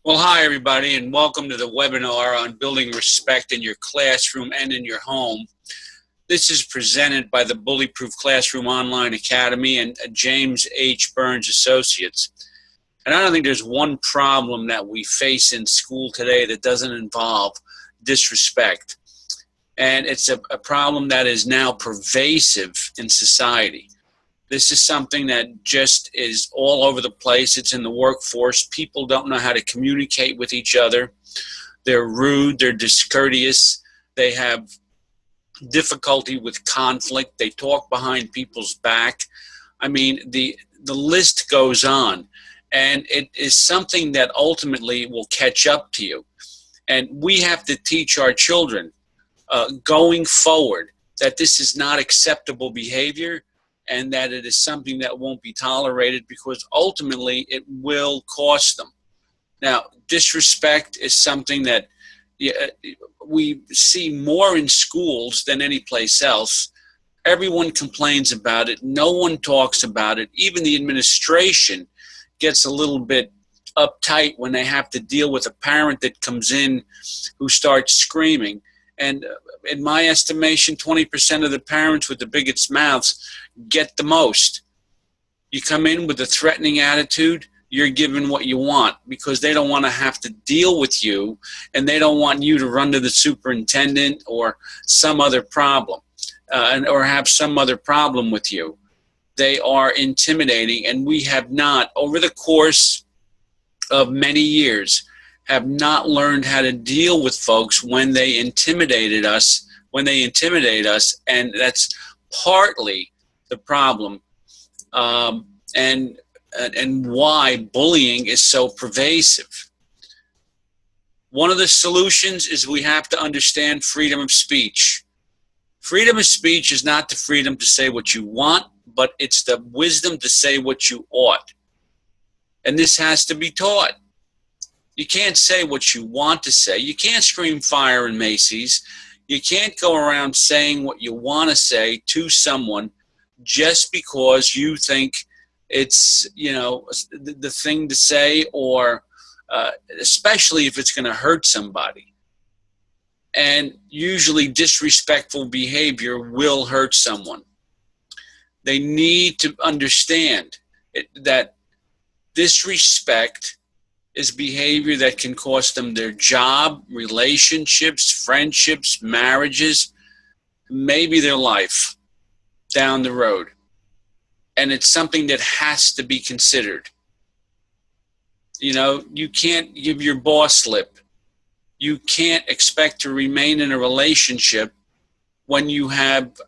Well, hi, everybody, and welcome to the webinar on building respect in your classroom and in your home. This is presented by the Bullyproof Classroom Online Academy and James H. Burns Associates. And I don't think there's one problem that we face in school today that doesn't involve disrespect. And it's a problem that is now pervasive in society. This is something that just is all over the place. It's in the workforce. People don't know how to communicate with each other. They're rude. They're discourteous. They have difficulty with conflict. They talk behind people's back. I mean, the list goes on. And it is something that ultimately will catch up to you. And we have to teach our children going forward that this is not acceptable behavior, and that it is something that won't be tolerated, because ultimately it will cost them. Now, disrespect is something that we see more in schools than any place else. Everyone complains about it. No one talks about it. Even the administration gets a little bit uptight when they have to deal with a parent that comes in who starts screaming. And in my estimation, 20% of the parents with the biggest mouths get the most. You come in with a threatening attitude, you're given what you want, because they don't want to have to deal with you, and they don't want you to run to the superintendent or some other problem, or have some other problem with you. They are intimidating, and we have not, over the course of many years, have not learned how to deal with folks when they intimidate us, and that's partly the problem, and why bullying is so pervasive. One of the solutions is we have to understand freedom of speech. Freedom of speech is not the freedom to say what you want, but it's the wisdom to say what you ought. And this has to be taught. You can't say what you want to say. You can't scream fire in Macy's. You can't go around saying what you want to say to someone just because you think it's, the thing to say, or especially if it's going to hurt somebody. And usually disrespectful behavior will hurt someone. They need to understand that disrespect is behavior that can cost them their job, relationships, friendships, marriages, maybe their life down the road. And it's something that has to be considered. You can't give your boss lip. You can't expect to remain in a relationship when you have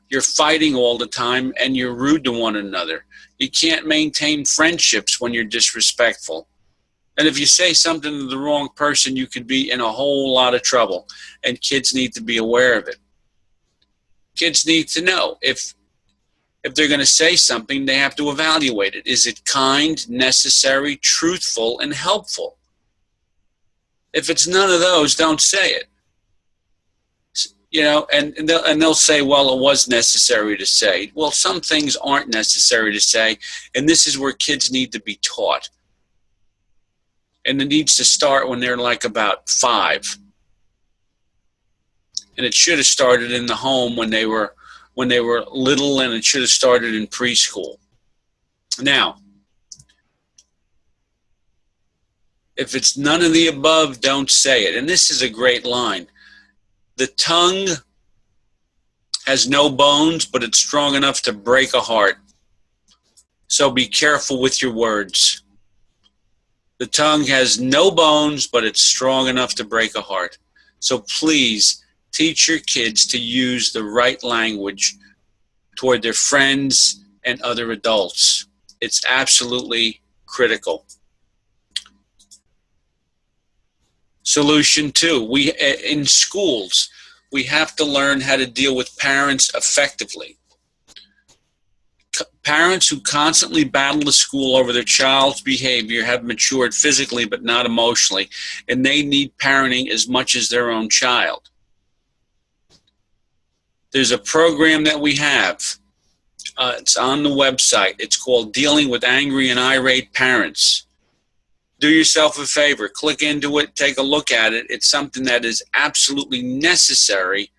you're fighting all the time and you're rude to one another. You can't maintain friendships when you're disrespectful. And if you say something to the wrong person, you could be in a whole lot of trouble. And kids need to be aware of it. Kids need to know if they're going to say something, they have to evaluate it. Is it kind, necessary, truthful, and helpful? If it's none of those, don't say it. And they'll say, well, it was necessary to say. Well, some things aren't necessary to say, and this is where kids need to be taught. And it needs to start when they're like about 5. And it should have started in the home when they were little, and it should have started in preschool. Now, if it's none of the above, don't say it. And this is a great line. The tongue has no bones, but it's strong enough to break a heart. So be careful with your words. The tongue has no bones, but it's strong enough to break a heart. So please teach your kids to use the right language toward their friends and other adults. It's absolutely critical. Solution 2, in schools, we have to learn how to deal with parents effectively. Parents who constantly battle the school over their child's behavior have matured physically but not emotionally, and they need parenting as much as their own child. There's a program that we have. It's on the website. It's called Dealing with Angry and Irate Parents. do yourself a favor, click into it, take a look at it. It's something that is absolutely necessary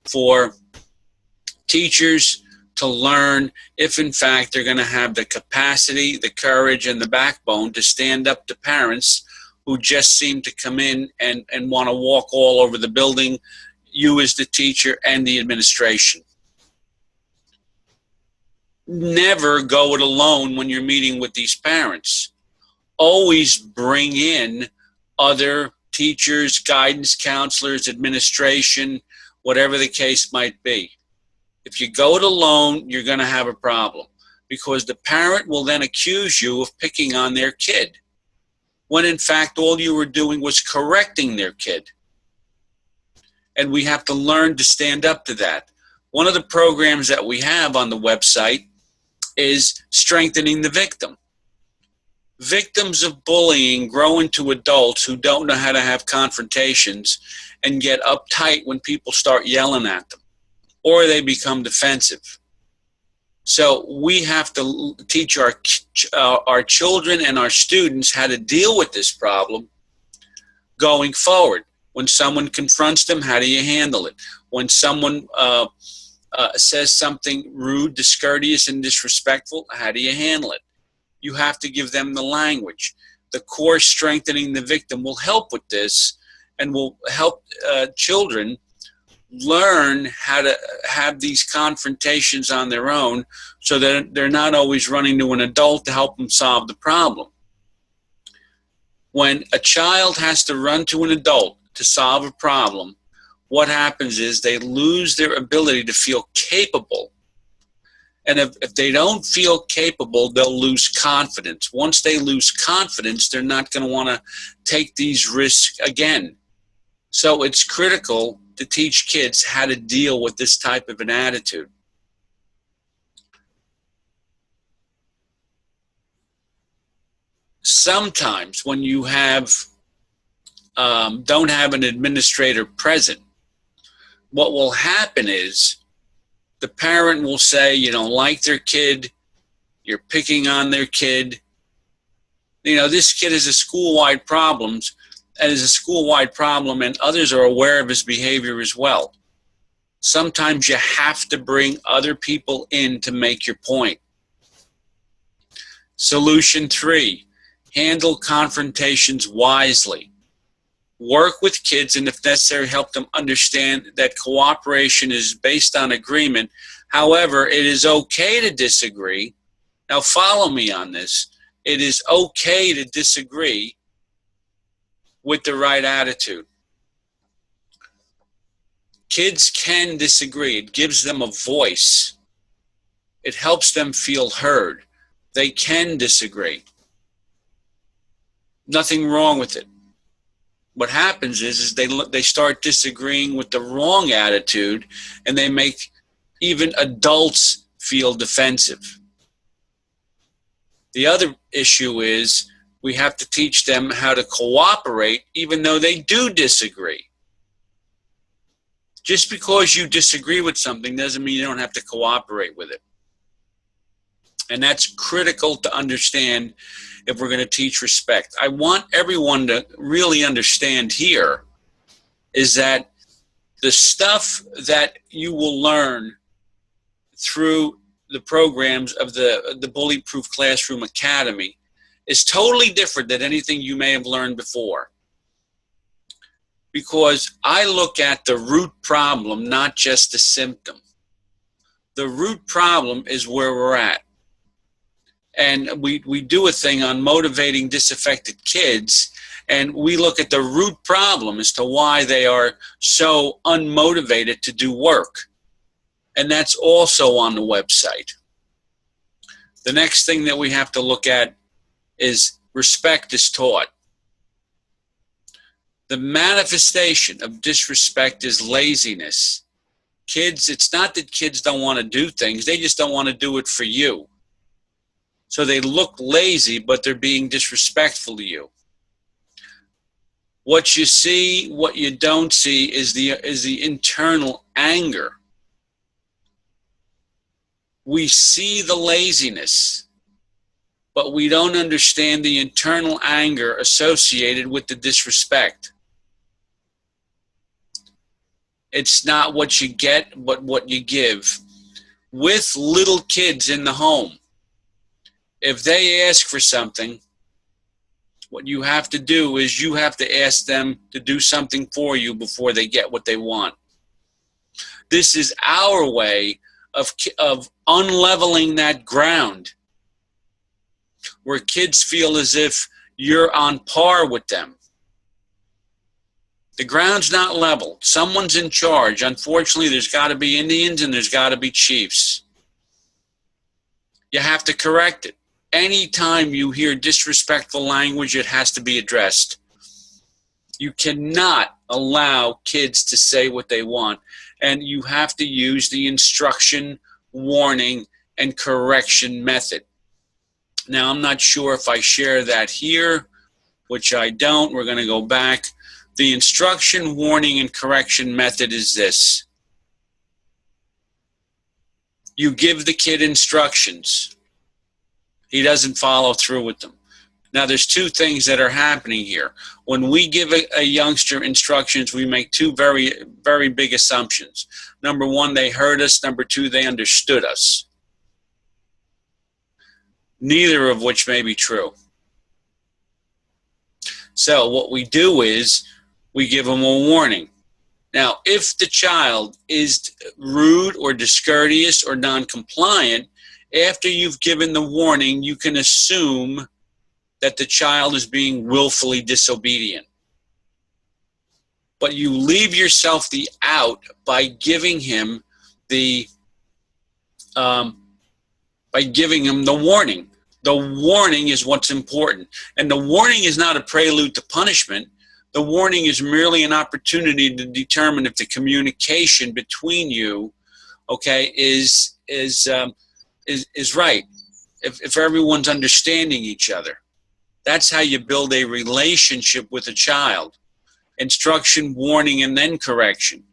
for teachers to learn if in fact they're going to have the capacity, the courage, and the backbone to stand up to parents who just seem to come in and want to walk all over the building, you as the teacher and the administration. Never go it alone when you're meeting with these parents. Always bring in other teachers, guidance counselors, administration, whatever the case might be. If you go it alone, you're going to have a problem because the parent will then accuse you of picking on their kid when in fact all you were doing was correcting their kid. And we have to learn to stand up to that. One of the programs that we have on the website is strengthening the victim. Victims of bullying grow into adults who don't know how to have confrontations and get uptight when people start yelling at them, or they become defensive. So we have to teach our children and our students how to deal with this problem going forward. When someone confronts them, how do you handle it? When someone says something rude, discourteous, and disrespectful, how do you handle it? You have to give them the language. The course Strengthening the Victim will help with this and will help children learn how to have these confrontations on their own so that they're not always running to an adult to help them solve the problem. When a child has to run to an adult to solve a problem, what happens is they lose their ability to feel capable. And if they don't feel capable, they'll lose confidence. Once they lose confidence, they're not going to want to take these risks again. So it's critical to teach kids how to deal with this type of an attitude. Sometimes when you have don't have an administrator present, what will happen is the parent will say, you don't like their kid, you're picking on their kid. You know, this kid has a school-wide problem, and others are aware of his behavior as well. Sometimes you have to bring other people in to make your point. Solution 3, handle confrontations wisely. Work with kids and, if necessary, help them understand that cooperation is based on agreement. However, it is okay to disagree. Now, follow me on this. It is okay to disagree with the right attitude. Kids can disagree. It gives them a voice. It helps them feel heard. They can disagree. Nothing wrong with it. What happens is they start disagreeing with the wrong attitude, and they make even adults feel defensive. The other issue is we have to teach them how to cooperate even though they do disagree. Just because you disagree with something doesn't mean you don't have to cooperate with it. And that's critical to understand if we're going to teach respect. I want everyone to really understand here is that the stuff that you will learn through the programs of the Bully Proof Classroom Academy is totally different than anything you may have learned before. Because I look at the root problem, not just the symptom. The root problem is where we're at. And we do a thing on motivating disaffected kids, and we look at the root problem as to why they are so unmotivated to do work. And that's also on the website. The next thing that we have to look at is respect is taught. The manifestation of disrespect is laziness. Kids, it's not that kids don't want to do things, they just don't want to do it for you. So they look lazy, but they're being disrespectful to you. What you see, what you don't see is the internal anger. We see the laziness, but we don't understand the internal anger associated with the disrespect. It's not what you get, but what you give. With little kids in the home, if they ask for something, what you have to do is you have to ask them to do something for you before they get what they want. This is our way of unleveling that ground where kids feel as if you're on par with them. The ground's not level. Someone's in charge. Unfortunately, there's got to be Indians and there's got to be chiefs. You have to correct it. Anytime you hear disrespectful language, it has to be addressed. You cannot allow kids to say what they want, and you have to use the instruction, warning, and correction method. Now, I'm not sure if I share that here, which I don't. We're going to go back. The instruction, warning, and correction method is this. You give the kid instructions. He doesn't follow through with them. Now, there's two things that are happening here. When we give a youngster instructions, we make two very, very big assumptions. Number one, they heard us. Number two, they understood us. Neither of which may be true. So what we do is we give them a warning. Now, if the child is rude or discourteous or non-compliant, after you've given the warning, you can assume that the child is being willfully disobedient. But you leave yourself the out by giving him the warning. The warning is what's important. And the warning is not a prelude to punishment. The warning is merely an opportunity to determine if the communication between you, okay, is right. If everyone's understanding each other. That's how you build a relationship with a child. Instruction, warning, and then correction.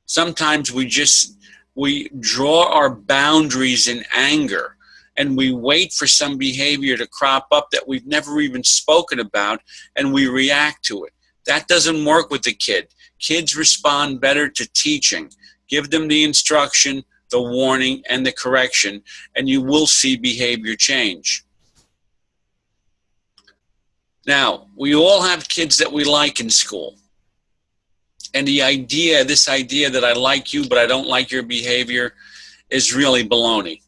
Sometimes we draw our boundaries in anger, and we wait for some behavior to crop up that we've never even spoken about, and we react to it. That doesn't work with the kid. Kids respond better to teaching. Give them the instruction, the warning, and the correction, and you will see behavior change. Now, we all have kids that we like in school. And this idea that I like you but I don't like your behavior is really baloney.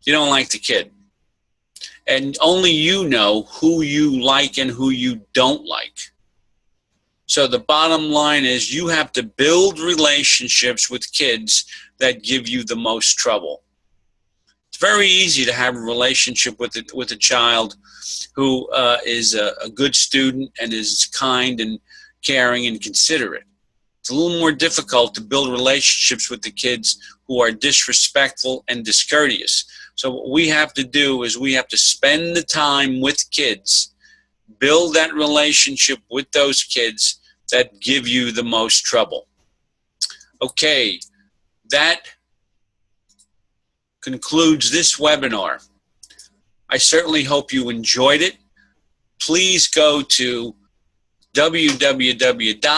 You don't like the kid. And only you know who you like and who you don't like. So the bottom line is you have to build relationships with kids that give you the most trouble. It's very easy to have a relationship with a child who is a good student and is kind and caring and considerate. It's a little more difficult to build relationships with the kids who are disrespectful and discourteous. So what we have to do is we have to spend the time with kids, build that relationship with those kids that give you the most trouble. Okay, that concludes this webinar. I certainly hope you enjoyed it. Please go to www.bpc.com.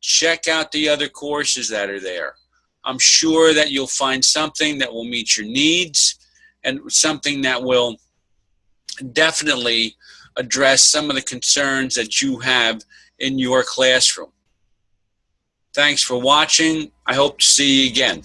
Check out the other courses that are there. I'm sure that you'll find something that will meet your needs and something that will definitely address some of the concerns that you have in your classroom. Thanks for watching. I hope to see you again.